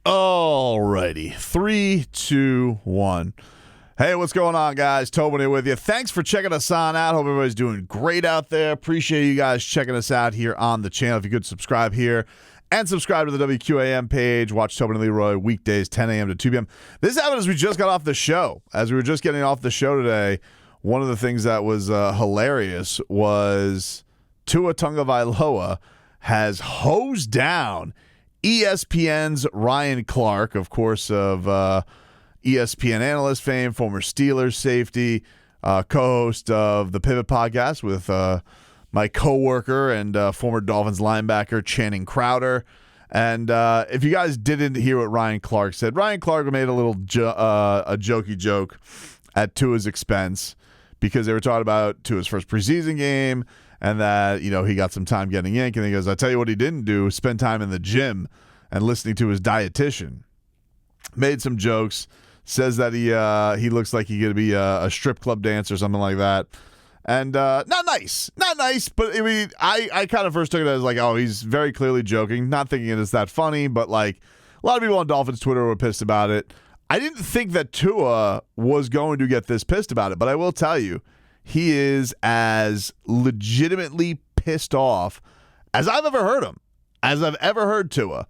Alrighty. 3, 2, 1. Hey, what's going on, guys? Tobin here with you. Thanks for checking us on out. Hope everybody's doing great out there. Appreciate you guys checking us out here on the channel. If you could subscribe here and subscribe to the WQAM page. Watch Tobin and Leroy weekdays 10 a.m. to 2 p.m. This happened as we just got off the show. As we were just getting off the show today, one of the things that was hilarious was Tua Tagovailoa has hosed down ESPN's Ryan Clark, of course, of ESPN analyst fame, former Steelers safety, co-host of the Pivot podcast with my coworker and former Dolphins linebacker Channing Crowder. And if you guys didn't hear what Ryan Clark said, Ryan Clark made a little a jokey joke at Tua's expense because they were talking about Tua's first preseason game and that, you know, he got some time getting yanked. And he goes, I tell you what he didn't do, spend time in the gym and listening to his dietitian. Made some jokes, says that he looks like he's going to be a strip club dancer or something like that. And not nice, but I mean, I kind of first took it as like, oh, he's very clearly joking, not thinking it's that funny, but like a lot of people on Dolphins Twitter were pissed about it. I didn't think that Tua was going to get this pissed about it, but I will tell you, he is as legitimately pissed off as I've ever heard him, as I've ever heard Tua.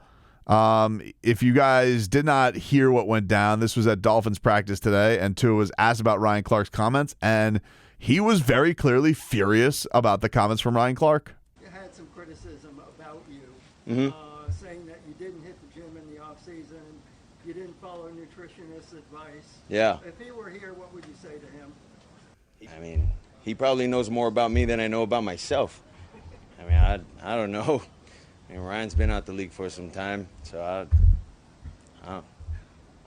If you guys did not hear what went down, this was at Dolphins practice today, and Tua was asked about Ryan Clark's comments, and he was very clearly furious about the comments from Ryan Clark. You had some criticism about you, saying that you didn't hit the gym in the offseason, you didn't follow nutritionist advice. Yeah. If he were here, what would you say to him? I mean, he probably knows more about me than I know about myself. I mean, I don't know. I mean, Ryan's been out the league for some time, so I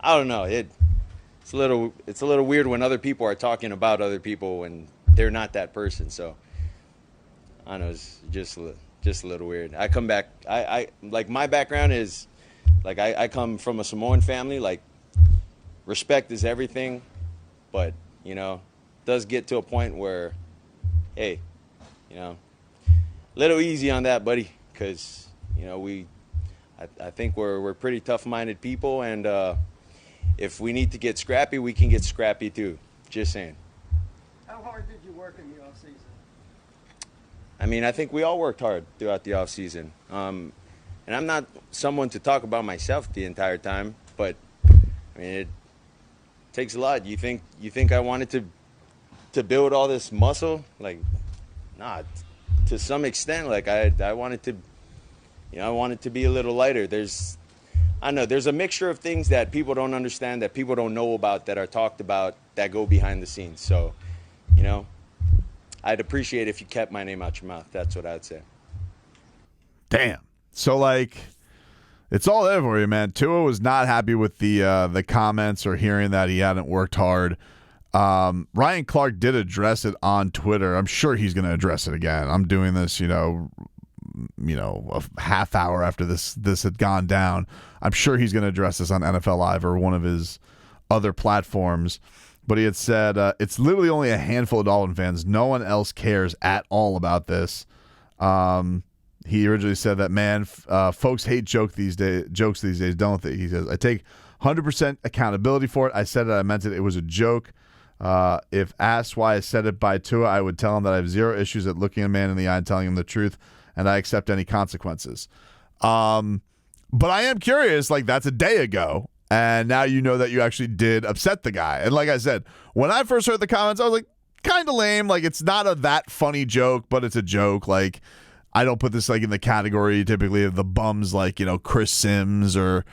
don't know. It's a little weird when other people are talking about other people when they're not that person. So I don't know, it's just a little weird. I come back. I like my background is like I come from a Samoan family. Like respect is everything, but you know, it does get to a point where, hey, you know, a little easy on that, buddy, because you know I think we're pretty tough-minded people, and if we need to get scrappy, we can get scrappy too. Just saying. How hard did you work in the offseason? I mean, I think we all worked hard throughout the offseason. And I'm not someone to talk about myself the entire time, but I mean, it takes a lot. You think I wanted to build all this muscle? Like, nah. To some extent, like I wanted to, you know, I wanted to be a little lighter. There's a mixture of things that people don't understand, that people don't know about, that are talked about, that go behind the scenes. So, you know, I'd appreciate if you kept my name out your mouth. That's what I'd say. Damn. So, like, it's all there for you, man. Tua was not happy with the comments or hearing that he hadn't worked hard. Ryan Clark did address it on Twitter. I'm sure he's going to address it again. I'm doing this, you know, a half hour after this had gone down. I'm sure he's going to address this on NFL Live or one of his other platforms. But he had said, it's literally only a handful of Dolphin fans. No one else cares at all about this. He originally said that, man, folks hate jokes these days, don't they? He says, I take 100% accountability for it. I said it. I meant it. It was a joke. If asked why I said it by Tua, I would tell him that I have zero issues at looking a man in the eye and telling him the truth, and I accept any consequences. But I am curious, like, that's a day ago, and now you know that you actually did upset the guy. And like I said, when I first heard the comments, I was like, kind of lame. Like, it's not a that funny joke, but it's a joke. Like, I don't put this, like, in the category typically of the bums like, you know, Chris Sims or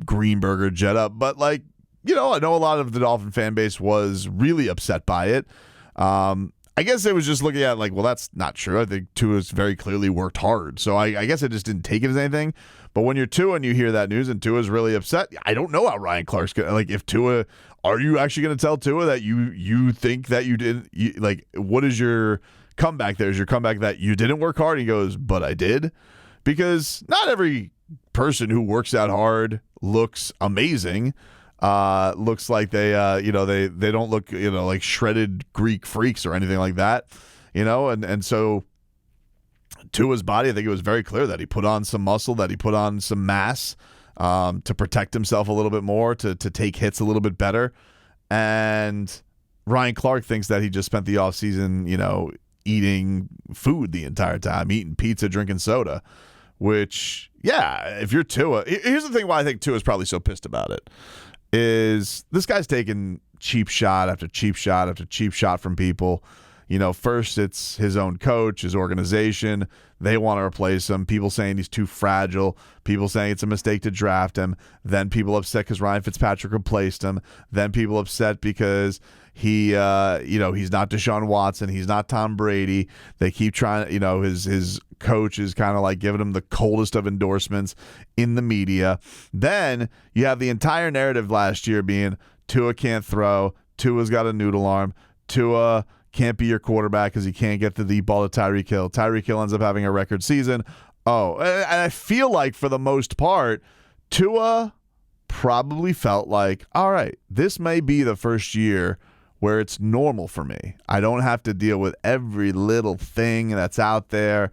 Greenberg or Jetta, but, like, you know, I know a lot of the Dolphin fan base was really upset by it. I guess they was just looking at like, well, that's not true. I think Tua's very clearly worked hard. So I guess I just didn't take it as anything. But when you're Tua and you hear that news and Tua's really upset, I don't know how Ryan Clark's going to, like, if Tua, are you actually going to tell Tua that you think that you didn't, like, what is your comeback there? Is your comeback that you didn't work hard? And he goes, but I did? Because not every person who works out hard looks amazing. Looks like they don't look, you know, like shredded Greek freaks or anything like that, you know, and so Tua's body, I think it was very clear that he put on some muscle, that he put on some mass, to protect himself a little bit more, to take hits a little bit better. And Ryan Clark thinks that he just spent the offseason, eating food the entire time, eating pizza, drinking soda, which, yeah, if you're Tua, here's the thing why I think Tua is probably so pissed about it, is this guy's taking cheap shot after cheap shot after cheap shot from people. First it's his own coach, his organization. They want to replace him. People saying he's too fragile. People saying it's a mistake to draft him. Then people upset because Ryan Fitzpatrick replaced him. Then people upset because he's not Deshaun Watson. He's not Tom Brady. They keep trying, his coach is kind of like giving him the coldest of endorsements in the media. Then you have the entire narrative last year being Tua can't throw. Tua's got a noodle arm. Tua can't be your quarterback because he can't get the deep ball to Tyreek Hill. Tyreek Hill ends up having a record season. Oh, and I feel like for the most part, Tua probably felt like, all right, this may be the first year where it's normal for me. I don't have to deal with every little thing that's out there.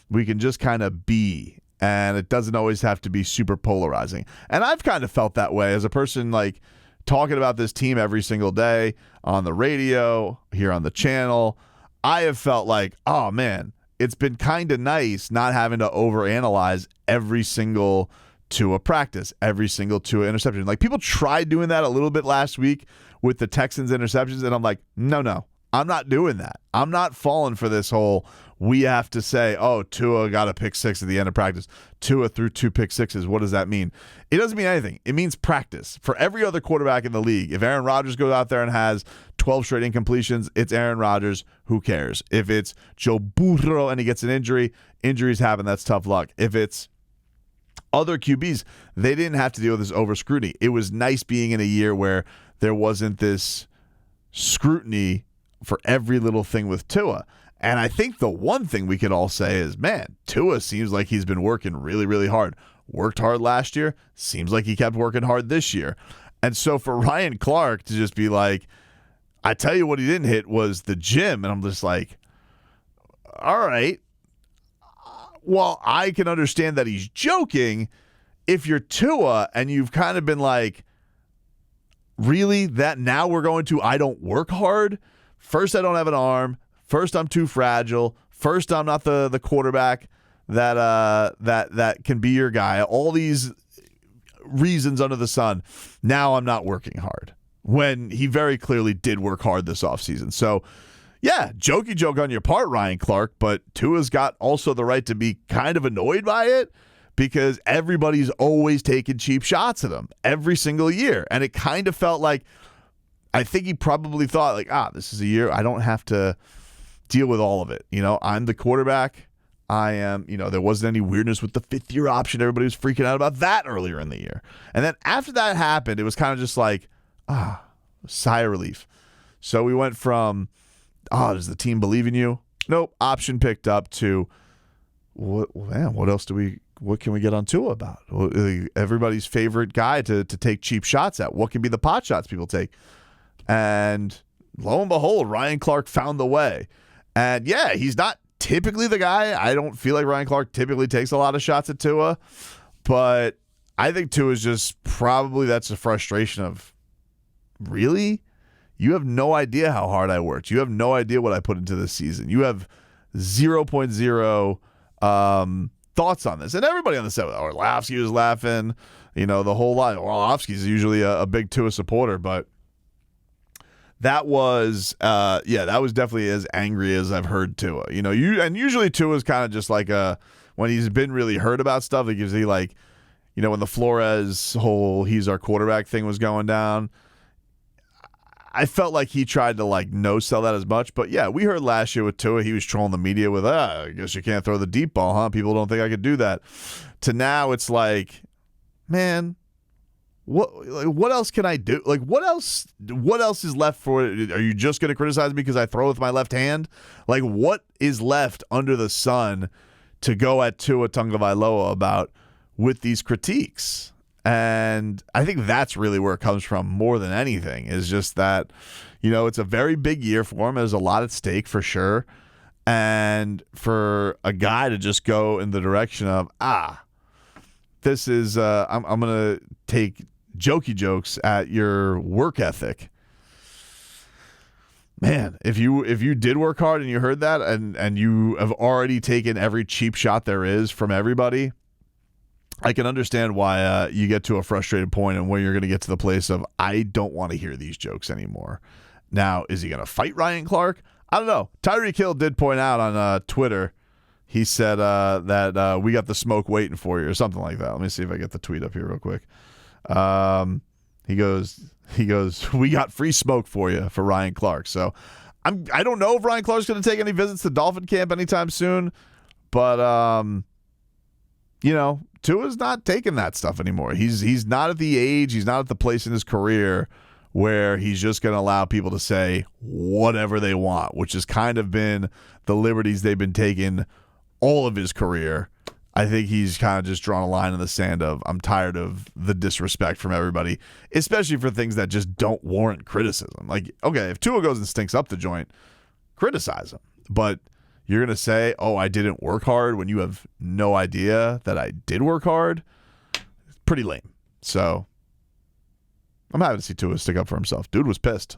We can just kind of be, and it doesn't always have to be super polarizing. And I've kind of felt that way as a person, like, talking about this team every single day on the radio, here on the channel. I have felt like, oh man, it's been kind of nice not having to overanalyze every single Tua practice, every single Tua interception. Like, people tried doing that a little bit last week with the Texans interceptions, and I'm like, no, I'm not doing that. I'm not falling for this whole, we have to say, oh, Tua got a pick six at the end of practice. Tua threw 2 pick sixes. What does that mean? It doesn't mean anything. It means practice. For every other quarterback in the league, if Aaron Rodgers goes out there and has 12 straight incompletions, it's Aaron Rodgers. Who cares? If it's Joe Burrow and he gets an injury, injuries happen. That's tough luck. If it's other QBs, they didn't have to deal with this over scrutiny. It was nice being in a year where there wasn't this scrutiny for every little thing with Tua. And I think the one thing we could all say is, man, Tua seems like he's been working really, really hard. Worked hard last year. Seems like he kept working hard this year. And so for Ryan Clark to just be like, I tell you what he didn't hit was the gym. And I'm just like, all right. Well, I can understand that he's joking. If you're Tua and you've kind of been like, really? That now we're going to, I don't work hard? First, I don't have an arm. First, I'm too fragile. First, I'm not the quarterback that can be your guy. All these reasons under the sun. Now I'm not working hard, when he very clearly did work hard this offseason. So, yeah, jokey joke on your part, Ryan Clark, but Tua's got also the right to be kind of annoyed by it because everybody's always taking cheap shots at him every single year. And it kind of felt like, I think he probably thought like, this is a year I don't have to deal with all of it. I'm the quarterback. I am, there wasn't any weirdness with the 5th-year option. Everybody was freaking out about that earlier in the year. And then after that happened, it was kind of just like, sigh of relief. So we went from, does the team believe in you? Nope. Option picked up to, what can we get on Tua about? Everybody's favorite guy to take cheap shots at. What can be the pot shots people take? And lo and behold, Ryan Clark found the way. And yeah, he's not typically the guy. I don't feel like Ryan Clark typically takes a lot of shots at Tua, but I think Tua is just probably, that's a frustration of, really? You have no idea how hard I worked. You have no idea what I put into this season. You have 0.0 thoughts on this. And everybody on the set, Orlovsky was laughing, the whole lot. Orlovsky's usually a big Tua supporter, but that was definitely as angry as I've heard Tua. And usually Tua's kind of just like when he's been really hurt about stuff, it gives he like, when the Flores whole he's our quarterback thing was going down, I felt like he tried to like no sell that as much. But yeah, we heard last year with Tua, he was trolling the media with, I guess you can't throw the deep ball, huh? People don't think I could do that. To now it's like, man, what else can I do? Like, what else is left for it? Are you just going to criticize me because I throw with my left hand? Like, what is left under the sun to go at Tua Tagovailoa about with these critiques? And I think that's really where it comes from more than anything, is just that, it's a very big year for him. There's a lot at stake for sure. And for a guy to just go in the direction of, this is I'm gonna take jokey jokes at your work ethic. Man, if you did work hard and you heard that and you have already taken every cheap shot there is from everybody, I can understand why you get to a frustrated point and where you're going to get to the place of, I don't want to hear these jokes anymore. Now, is he going to fight Ryan Clark? I don't know. Tyreek Hill did point out on Twitter, he said that we got the smoke waiting for you or something like that. Let me see if I get the tweet up here real quick. He goes, we got free smoke for you for Ryan Clark. So I don't know if Ryan Clark's going to take any visits to Dolphin camp anytime soon, but Tua's not taking that stuff anymore. He's not at the age, he's not at the place in his career where he's just going to allow people to say whatever they want, which has kind of been the liberties they've been taking all of his career. I think he's kind of just drawn a line in the sand of, I'm tired of the disrespect from everybody, especially for things that just don't warrant criticism. Like, okay, if Tua goes and stinks up the joint, criticize him. But you're going to say, oh, I didn't work hard when you have no idea that I did work hard? It's pretty lame. So I'm happy to see Tua stick up for himself. Dude was pissed.